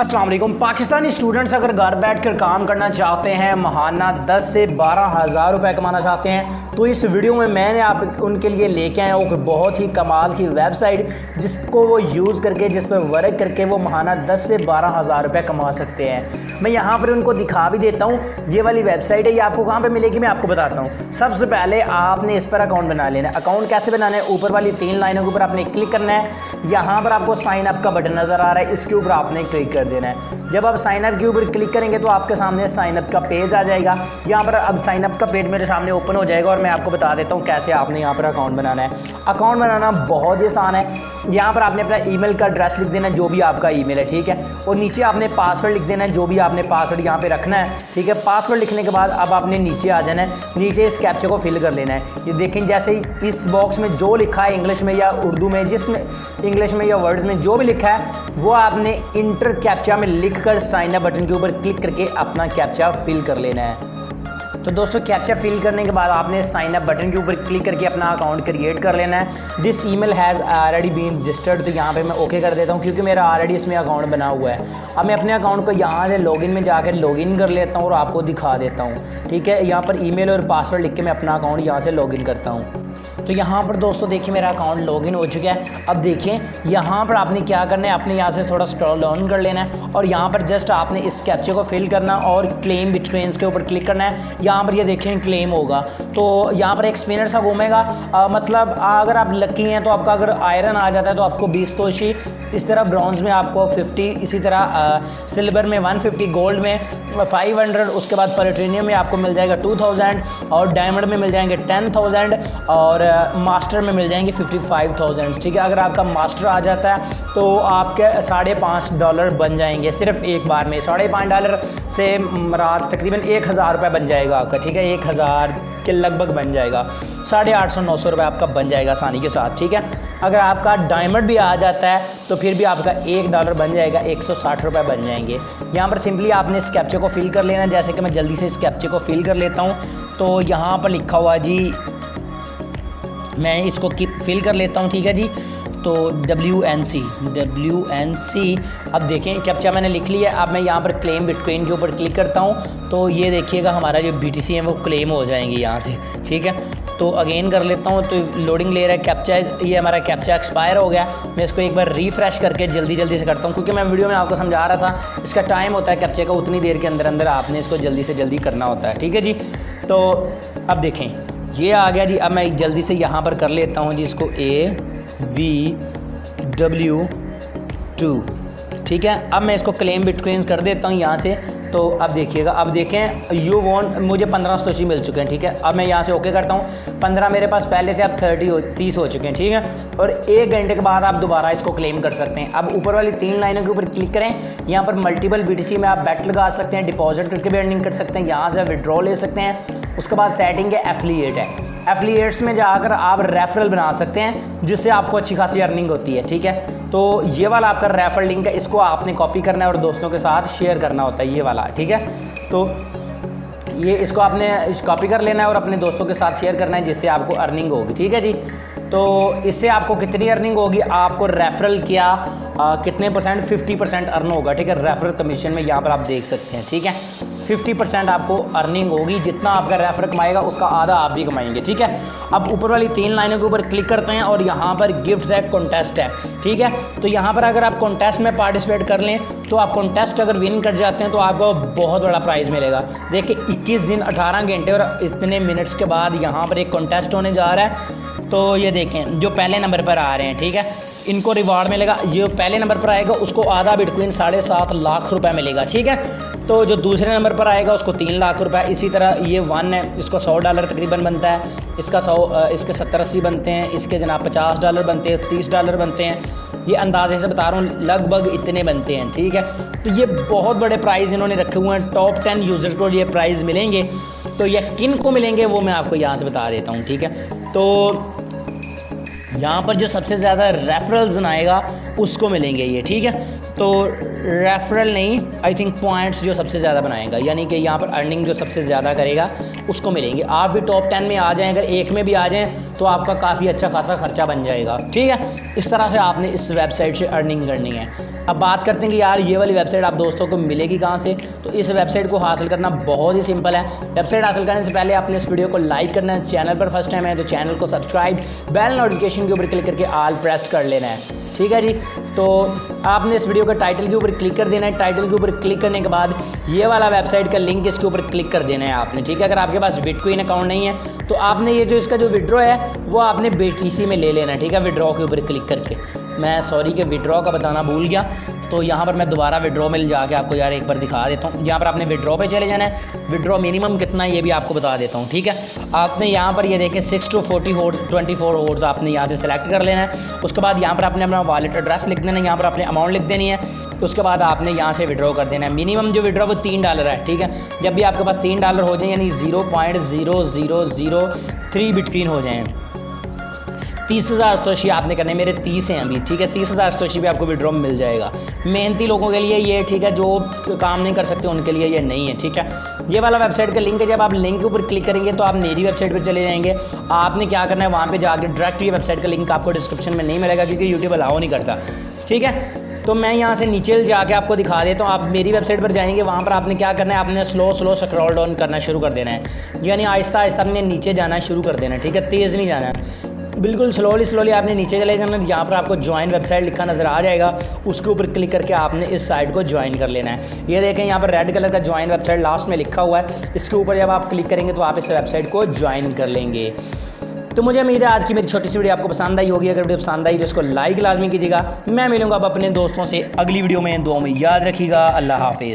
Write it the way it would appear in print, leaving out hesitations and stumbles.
अस्सलाम वालेकुम। पाकिस्तानी स्टूडेंट्स अगर घर बैठकर काम करना चाहते हैं, महाना 10 से 12 हज़ार रुपये कमाना चाहते हैं, तो इस वीडियो में मैंने आप उनके लिए लेके आया हूँ बहुत ही कमाल की वेबसाइट जिसको वो यूज़ करके, जिस पर वर्क करके वो महाना 10 से 12 हज़ार रुपये कमा सकते हैं। मैं यहाँ पर उनको दिखा भी देता हूँ। ये वाली वेबसाइट है, ये आपको कहाँ पर मिलेगी मैं आपको बताता हूँ। सबसे पहले आपने इस पर अकाउंट बना लेना है। अकाउंट कैसे बनाना है, ऊपर वाली 3 लाइनों के ऊपर आपने क्लिक करना है। यहाँ पर आपको साइन अप का बटन नज़र आ रहा है, इसके ऊपर आपने क्लिक कर देना है। जब आप साइन अप के ऊपर क्लिक करेंगे तो आपके सामने साइन अप का पेज आ जाएगा। यहाँ पर अब साइन अप का पेज मेरे सामने ओपन हो जाएगा और मैं आपको बता देता हूँ कैसे आपने यहाँ पर अकाउंट बनाना है। अकाउंट बनाना बहुत ही आसान है। यहाँ पर आपने अपना ईमेल का एड्रेस लिख देना है, जो भी आपका ईमेल है, ठीक है। और नीचे आपने पासवर्ड लिख देना है, जो भी आपने पासवर्ड यहाँ पे रखना है, ठीक है। पासवर्ड लिखने के बाद अब आपने नीचे आ जाना है, नीचे इस कैप्चा को फिल कर लेना है। ये देखें, जैसे ही इस बॉक्स में जो लिखा है इंग्लिश में या उर्दू में, जिसमें इंग्लिश में या वर्ड्स में जो भी लिखा है वो आपने इंटर कैप्चा में लिखकर साइन अप बटन के ऊपर क्लिक करके अपना कैप्चा फिल कर लेना है। तो दोस्तों, कैप्चा फिल करने के बाद आपने साइन अप बटन के ऊपर क्लिक करके अपना अकाउंट क्रिएट कर लेना है। This email has already been registered, तो यहाँ पे मैं ओके कर देता हूँ क्योंकि मेरा ऑलरेडी इसमें अकाउंट बना हुआ है। अब मैं अपने अकाउंट को यहाँ से लॉगिन में जाकर लॉगिन कर लेता हूँ और आपको दिखा देता हूँ, ठीक है। यहाँ पर ईमेल और पासवर्ड लिख के मैं अपना अकाउंट यहाँ से लॉगिन करता हूँ। तो यहाँ पर दोस्तों देखिए, मेरा अकाउंट लॉगिन हो चुका है। अब देखिए यहाँ पर आपने क्या करना है, आपने यहाँ से थोड़ा स्क्रॉल डाउन कर लेना है और यहाँ पर जस्ट आपने इस कैप्चे को फिल करना और क्लेम बिटकॉइंस के ऊपर क्लिक करना है। यहाँ पर ये देखें क्लेम होगा, तो यहाँ पर एक स्पिनर सा घूमेगा। मतलब अगर आप लकी हैं तो आपका अगर आयरन आ जाता है तो आपको 20 तोशी, इस तरह ब्रॉन्ज में आपको 50, इसी तरह सिल्वर में 150, गोल्ड में 500, उसके बाद प्लेटिनियम में आपको मिल जाएगा 2000 और डायमंड में मिल जाएंगे 10,000 और मास्टर में मिल जाएंगे 55,000, ठीक है। अगर आपका मास्टर आ जाता है तो आपके $5.5 बन जाएंगे सिर्फ एक बार में। $5.5 से रात तकरीबन 1,000 रुपये बन जाएगा आपका, ठीक है। 1,000 के लगभग बन जाएगा, 850-900 रुपये आपका बन जाएगा आसानी के साथ, ठीक है। अगर आपका डायमंड भी आ जाता है तो फिर भी आपका $1 बन जाएगा, 160 रुपये बन जाएंगे। यहाँ पर सिंपली आपने इस कैप्चे को फिल कर लेना। जैसे कि मैं जल्दी से इस कैप्चे को फिल कर लेता हूँ। तो यहाँ पर लिखा हुआ जी, मैं इसको फिल कर लेता हूँ, ठीक है जी। तो WNC। अब देखें कैप्चा मैंने लिख लिया। अब मैं यहाँ पर क्लेम बिटकॉइन के ऊपर क्लिक करता हूँ तो ये देखिएगा हमारा जो BTC है वो क्लेम हो जाएंगे यहाँ से, ठीक है। तो अगेन कर लेता हूँ, तो लोडिंग ले रहा है कैप्चा। ये हमारा कैप्चा एक्सपायर हो गया। मैं इसको एक बार रिफ़्रेश करके जल्दी से करता हूँ क्योंकि मैं वीडियो में आपको समझा रहा था इसका टाइम होता है कैप्चे का, उतनी देर के अंदर आपने इसको जल्दी से जल्दी करना होता है, ठीक है जी। तो अब देखें ये आ गया जी। अब मैं जल्दी से यहाँ पर कर लेता हूँ जी इसको AVW2, ठीक है। अब मैं इसको क्लेम बिटकॉइंस कर देता हूँ यहाँ से। तो अब देखिएगा, अब देखें यू वॉन्ट, मुझे 15 सतोशी मिल चुके हैं, ठीक है। अब मैं यहाँ से ओके करता हूँ। 15 मेरे पास पहले से अब 30 हो चुके हैं, ठीक है। और 1 घंटे के बाद आप दोबारा इसको क्लेम कर सकते हैं। अब ऊपर वाली 3 लाइनों के ऊपर क्लिक करें। यहाँ पर मल्टीपल BTC में आप बेट लगा सकते हैं, डिपॉजिट करके भी अर्निंग कर सकते हैं, यहाँ से विड्रॉ ले सकते हैं। उसके बाद सेटिंग है एफिलिएट है। एफिलिएट्स में जाकर आप रेफरल बना सकते हैं जिससे आपको अच्छी खासी अर्निंग होती है, ठीक है। तो ये वाला आपका रेफरल लिंक है, इसको आपने कॉपी करना है और दोस्तों के साथ शेयर करना होता है, ये वाला, ठीक है। तो ये इसको आपने कॉपी कर लेना है और अपने दोस्तों के साथ शेयर करना है जिससे आपको अर्निंग होगी, ठीक है जी। तो इससे आपको कितनी अर्निंग होगी, आपको रेफरल किया कितने परसेंट, 50% अर्न होगा, ठीक है। रेफरल कमीशन में यहाँ पर आप देख सकते हैं, ठीक है। 50% आपको अर्निंग होगी, जितना आपका रेफर कमाएगा उसका आधा आप भी कमाएंगे, ठीक है। अब ऊपर वाली 3 लाइनों के ऊपर क्लिक करते हैं और यहाँ पर गिफ्ट्स है, कॉन्टेस्ट है, ठीक है। तो यहाँ पर अगर आप कॉन्टेस्ट में पार्टिसिपेट कर लें तो आप कॉन्टेस्ट अगर विन कर जाते हैं तो आपको बहुत बड़ा प्राइज़ मिलेगा। देखिए 21 दिन 18 घंटे और इतने मिनट्स के बाद यहाँ पर एक कॉन्टेस्ट होने जा रहा है। तो ये देखें जो पहले नंबर पर आ रहे हैं, ठीक है, इनको रिवार्ड मिलेगा। जो पहले नंबर पर आएगा उसको आधा बिटकॉइन 7.5 लाख रुपए मिलेगा, ठीक है। तो जो दूसरे नंबर पर आएगा उसको 3 लाख रुपए। इसी तरह ये 1 है, इसको $100 तकरीबन बनता है, इसका 100, इसके 70-80 बनते हैं, इसके जनाब $50 बनते हैं, $30 बनते हैं। ये अंदाजे से बता रहा हूँ, लगभग इतने बनते हैं, ठीक है। तो ये बहुत बड़े प्राइज़ इन्होंने रखे हुए हैं। टॉप 10 यूज़र्स को ये प्राइज़ मिलेंगे। तो ये किन को मिलेंगे वो मैं आपको यहाँ से बता देता हूँ, ठीक है। तो यहाँ पर जो सबसे ज़्यादा रेफरल्स बनाएगा उसको मिलेंगे ये, ठीक है। तो रेफरल नहीं, आई थिंक पॉइंट्स जो सबसे ज़्यादा बनाएगा, यानी कि यहाँ पर अर्निंग जो सबसे ज़्यादा करेगा उसको मिलेंगे। आप भी टॉप 10 में आ जाएँ, अगर एक में भी आ जाएँ तो आपका काफ़ी अच्छा खासा खर्चा बन जाएगा, ठीक है। इस तरह से आपने इस वेबसाइट से अर्निंग करनी है। अब बात करते हैं कि यार ये वाली वेबसाइट आप दोस्तों को मिलेगी कहाँ से। तो इस वेबसाइट को हासिल करना बहुत ही सिंपल है। वेबसाइट हासिल करने से पहले आपने इस वीडियो को लाइक करना है, चैनल पर फर्स्ट टाइम है तो चैनल को सब्सक्राइब, बेल नोटिफिकेशन के ऊपर क्लिक करके ऑल प्रेस कर लेना है, ठीक है जी। तो आपने इस वीडियो के टाइटल के ऊपर क्लिक कर देना है। टाइटल के ऊपर क्लिक करने के बाद ये वाला वेबसाइट का लिंक इसके ऊपर क्लिक कर देना है आपने, ठीक है। अगर आपके पास बिटकॉइन अकाउंट नहीं है तो आपने ये जो इसका जो विड्रॉ है वो आपने BTC में ले लेना है, ठीक है। विड्रॉ के ऊपर क्लिक करके, मैं सॉरी कि विड्रॉ का बताना भूल गया, तो यहाँ पर मैं दोबारा विड्रॉ में जाके आपको यार एक बार दिखा देता हूँ। यहाँ पर आपने विड्रॉ पे चले जाना है। विड्रॉ मिनिमम कितना है ये भी आपको बता देता हूँ, ठीक है। आपने यहाँ पर ये देखें 6 to 24 होर्स आपने यहाँ से सेलेक्ट कर लेना है। उसके बाद यहाँ पर आपने अपना वॉलेट एड्रेस लिख देना है, यहाँ पर आपने अमाउंट लिख देनी है। उसके बाद आपने यहाँ से विड्रॉ कर देना है। मिनिमम जो विड्रॉ वो $3 है, ठीक है। जब भी आपके पास $3 हो जाए यानी 0.0003 बिटकॉइन हो जाए, 30,000 सतोशी आपने करने, मेरे 30 हैं अभी, ठीक है। 30,000 सतोशी भी आपको विड्रॉ मिल जाएगा। मेहनती लोगों के लिए ये, ठीक है, जो काम नहीं कर सकते उनके लिए ये नहीं है, ठीक है। ये वाला वेबसाइट का लिंक है, जब आप लिंक के ऊपर क्लिक करेंगे तो आप मेरी वेबसाइट पर चले जाएंगे। आपने क्या करना है, वहाँ पर जाकर डायरेक्ट ये वेबसाइट का लिंक आपको डिस्क्रिप्शन में नहीं मिलेगा क्योंकि यूट्यूब अलाउ नहीं करता, ठीक है। तो मैं यहाँ से नीचे जाके आपको दिखा देता हूँ। आप मेरी वेबसाइट पर जाएंगे, वहाँ पर आपने क्या करना है, आपने स्लो स्क्रॉल डाउन करना शुरू कर देना है, यानी आहिस्ता आहिस्ता आपने नीचे जाना शुरू कर देना है, ठीक है। तेज़ नहीं जाना है, बिल्कुल स्लोली आपने नीचे चले जाना। यहाँ पर आपको ज्वाइन वेबसाइट लिखा नज़र आ जाएगा, उसके ऊपर क्लिक करके आपने इस साइट को ज्वाइन कर लेना है। ये देखें यहाँ पर रेड कलर का ज्वाइन वेबसाइट लास्ट में लिखा हुआ है, इसके ऊपर जब आप क्लिक करेंगे तो आप इस वेबसाइट को ज्वाइन कर लेंगे। तो मुझे उम्मीद है आज की मेरी छोटी सी वीडियो आपको पसंद आई होगी। अगर वीडियो पसंद आई तो इसको लाइक लाजमी कीजिएगा। मैं मिलूंगा अब अपने दोस्तों से अगली वीडियो में। दुआ में याद रखिएगा। अल्लाह हाफिज़।